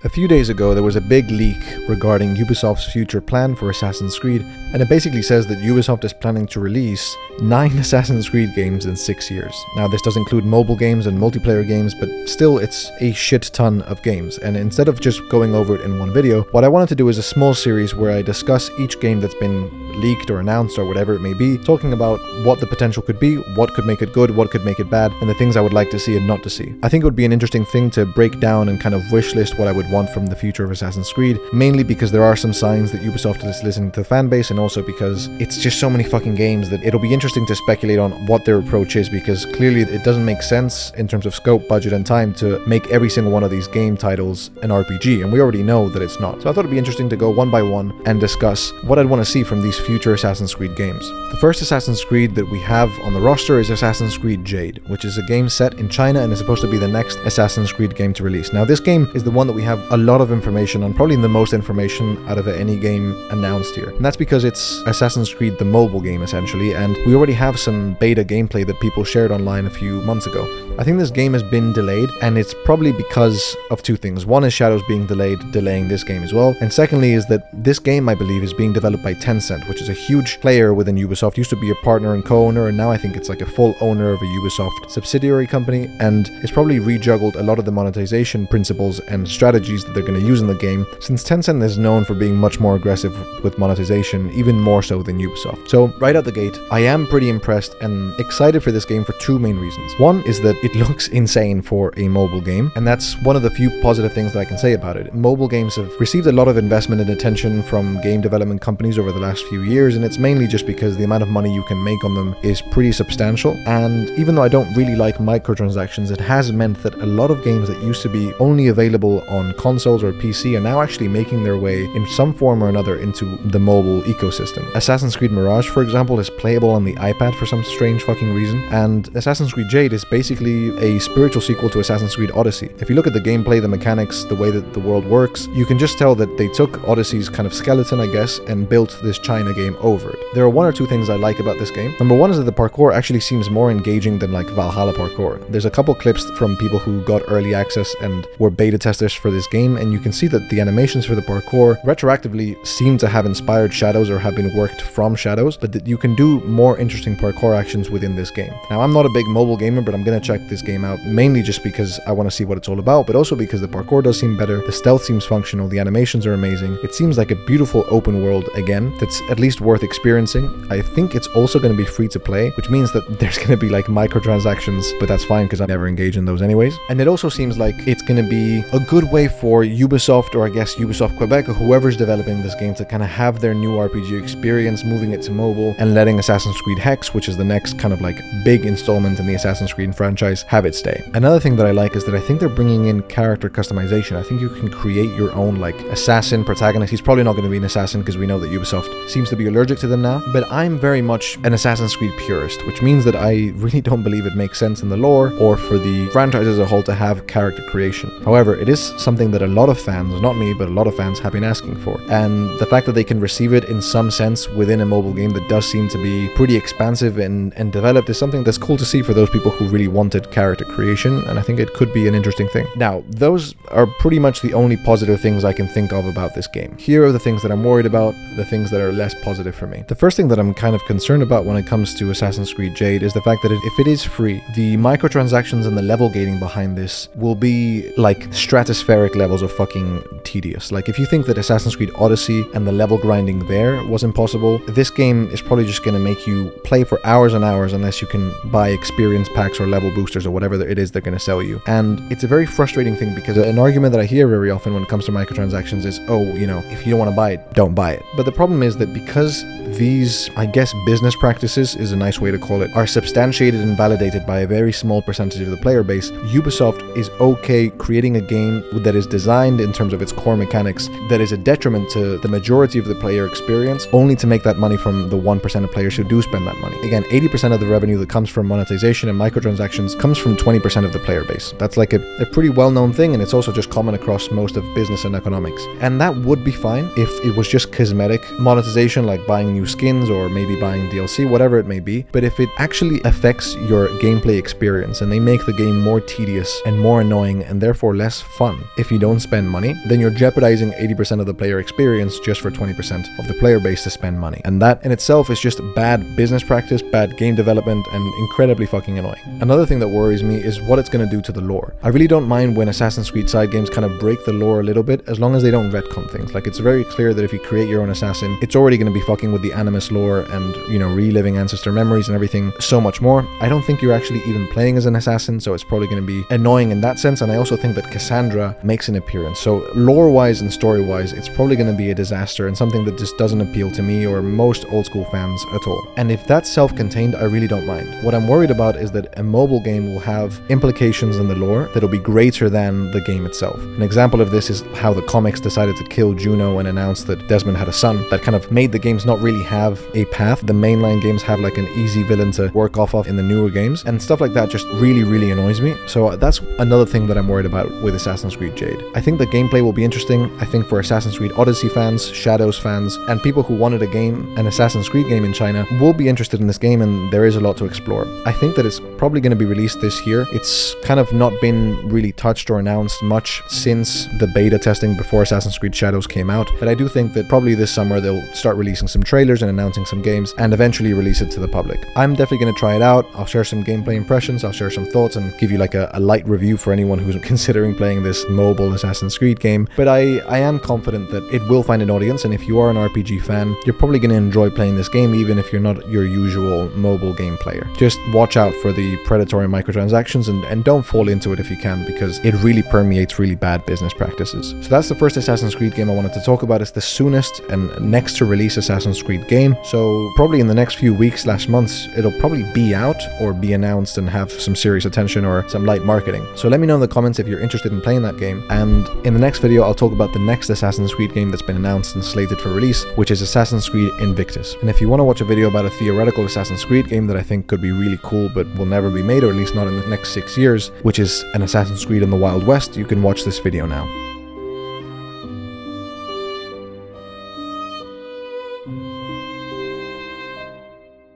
A few days ago, there was a big leak regarding Ubisoft's future plan for Assassin's Creed, and it basically says that Ubisoft is planning to release 9 Assassin's Creed games in 6 years. Now, this does include mobile games and multiplayer games, but still, it's a shit ton of games. And instead of just going over it in one video, what I wanted to do is a small series where I discuss each game that's been leaked or announced or whatever it may be, talking about what the potential could be, what could make it good, what could make it bad, and the things I would like to see and not to see. I think it would be an interesting thing to break down and kind of wish list what I would want from the future of Assassin's Creed, mainly because there are some signs that Ubisoft is listening to the fan base, and also because it's just so many fucking games that it'll be interesting to speculate on what their approach is, because clearly it doesn't make sense in terms of scope, budget, and time to make every single one of these game titles an RPG, and we already know that it's not. So I thought it'd be interesting to go one by one and discuss what I'd want to see from these future Assassin's Creed games. The first Assassin's Creed that we have on the roster is Assassin's Creed Jade, which is a game set in China and is supposed to be the next Assassin's Creed game to release. Now, this game is the one that we have a lot of information on, probably the most information out of any game announced here. And that's because it's Assassin's Creed the mobile game, essentially, and we already have some beta gameplay that people shared online a few months ago. I think this game has been delayed, and it's probably because of two things. One is Shadows being delayed, delaying this game as well, and secondly is that this game, I believe, is being developed by Tencent, which is a huge player within Ubisoft. Used to be a partner and co-owner, and now I think it's like a full owner of a Ubisoft subsidiary company, and it's probably rejuggled a lot of the monetization principles and strategies that they're going to use in the game, since Tencent is known for being much more aggressive with monetization, even more so than Ubisoft. So right out the gate, I am pretty impressed and excited for this game for two main reasons. One is that it looks insane for a mobile game, and that's one of the few positive things that I can say about it. Mobile games have received a lot of investment and attention from game development companies over the last few years, and it's mainly just because the amount of money you can make on them is pretty substantial. And even though I don't really like microtransactions, it has meant that a lot of games that used to be only available on consoles or PC are now actually making their way in some form or another into the mobile ecosystem. Assassin's Creed Mirage, for example, is playable on the iPad for some strange fucking reason, and Assassin's Creed Jade is basically a spiritual sequel to Assassin's Creed Odyssey. If you look at the gameplay, the mechanics, the way that the world works, you can just tell that they took Odyssey's kind of skeleton, I guess, and built this China game over it. There are one or two things I like about this game. Number one is that the parkour actually seems more engaging than like Valhalla parkour. There's a couple clips from people who got early access and were beta testers for this game, and you can see that the animations for the parkour retroactively seem to have inspired Shadows or have been worked from Shadows, but that you can do more interesting parkour actions within this game. Now, I'm not a big mobile gamer, but I'm gonna check this game out, mainly just because I want to see what it's all about, but also because the parkour does seem better, the stealth seems functional, the animations are amazing. It seems like a beautiful open world again that's at least worth experiencing. I think it's also going to be free to play, which means that there's going to be like microtransactions, but that's fine because I never engage in those anyways. And it also seems like it's going to be a good way for Ubisoft, or I guess Ubisoft Quebec, or whoever's developing this game, to kind of have their new RPG experience, moving it to mobile and letting Assassin's Creed Hex, which is the next kind of like big installment in the Assassin's Creed franchise, have its day. Another thing that I like is that I think they're bringing in character customization. I think you can create your own like assassin protagonist. He's probably not going to be an assassin because we know that Ubisoft seems to be allergic to them now, but I'm very much an Assassin's Creed purist, which means that I really don't believe it makes sense in the lore or for the franchise as a whole to have character creation. However, it is something that a lot of fans, not me, but a lot of fans have been asking for, and the fact that they can receive it in some sense within a mobile game that does seem to be pretty expansive and developed is something that's cool to see for those people who really wanted character creation, and I think it could be an interesting thing. Now, those are pretty much the only positive things I can think of about this game. Here are the things that I'm worried about, the things that are less positive for me. The first thing that I'm kind of concerned about when it comes to Assassin's Creed Jade is the fact that if it is free, the microtransactions and the level gating behind this will be like stratospheric levels of fucking tedious. Like, if you think that Assassin's Creed Odyssey and the level grinding there was impossible, this game is probably just going to make you play for hours and hours unless you can buy experience packs or level boosters or whatever it is they're going to sell you. And it's a very frustrating thing, because an argument that I hear very often when it comes to microtransactions is, oh, you know, if you don't want to buy it, don't buy it. But the problem is that because these, I guess, business practices is a nice way to call it, are substantiated and validated by a very small percentage of the player base, Ubisoft is okay creating a game that is designed in terms of its core mechanics that is a detriment to the majority of the player experience, only to make that money from the 1% of players who do spend that money. Again, 80% of the revenue that comes from monetization and microtransactions comes from 20% of the player base. That's like a pretty well-known thing, and it's also just common across most of business and economics. And that would be fine if it was just cosmetic monetization, like buying new skins or maybe buying DLC, whatever it may be. But if it actually affects your gameplay experience and they make the game more tedious and more annoying and therefore less fun, if you don't spend money, then you're jeopardizing 80% of the player experience just for 20% of the player base to spend money. And that in itself is just bad business practice, bad game development, and incredibly fucking annoying. Another thing that worries me is what it's going to do to the lore. I really don't mind when Assassin's Creed side games kind of break the lore a little bit, as long as they don't retcon things. Like, it's very clear that if you create your own assassin, it's already going to be fucking with the Animus lore and, you know, reliving ancestor memories and everything so much more. I don't think you're actually even playing as an assassin, so it's probably going to be annoying in that sense. And I also think that Cassandra makes an appearance. So lore-wise and story-wise, it's probably going to be a disaster and something that just doesn't appeal to me or most old school fans at all. And if that's self-contained, I really don't mind. What I'm worried about is that a mobile game will have implications in the lore that'll be greater than the game itself. An example of this is how the comics decided to kill Juno and announce that Desmond had a son. That kind of made the games not really have a path. The mainline games have like an easy villain to work off of in the newer games, and stuff like that just really annoys me. So that's another thing that I'm worried about with Assassin's Creed Jade. I think the gameplay will be interesting. I think for Assassin's Creed Odyssey fans, Shadows fans, and people who wanted an Assassin's Creed game in China will be interested in this game, and there is a lot to explore. I think that it's probably going to be released this year. It's kind of not been really touched or announced much since the beta testing before Assassin's Creed Shadows came out, but I do think that probably this summer they'll start releasing some trailers and announcing some games and eventually release it to the public. I'm definitely going to try it out. I'll share some gameplay impressions, I'll share some thoughts, and give you like a light review for anyone who's considering playing this mobile Assassin's Creed game. But I am confident that it will find an audience, and if you are an RPG fan, you're probably going to enjoy playing this game even if you're not your usual mobile game player. Just watch out for the predatory microtransactions and don't fall into it if you can, because it really permeates really bad business practices. So that's the first Assassin's Creed game I wanted to talk about. It's the soonest and next to release Assassin's Creed game, so probably in the next few weeks / months it'll probably be out or be announced and have some serious attention or some light marketing. So let me know in the comments if you're interested in playing that game, and in the next video I'll talk about the next Assassin's Creed game that's been announced and slated for release, which is Assassin's Creed Invictus. And if you want to watch a video about a theoretical Assassin's Creed game that I think could be really cool but will never be made, or at least not in the next 6 years, which is an Assassin's Creed in the Wild West, you can watch this video now.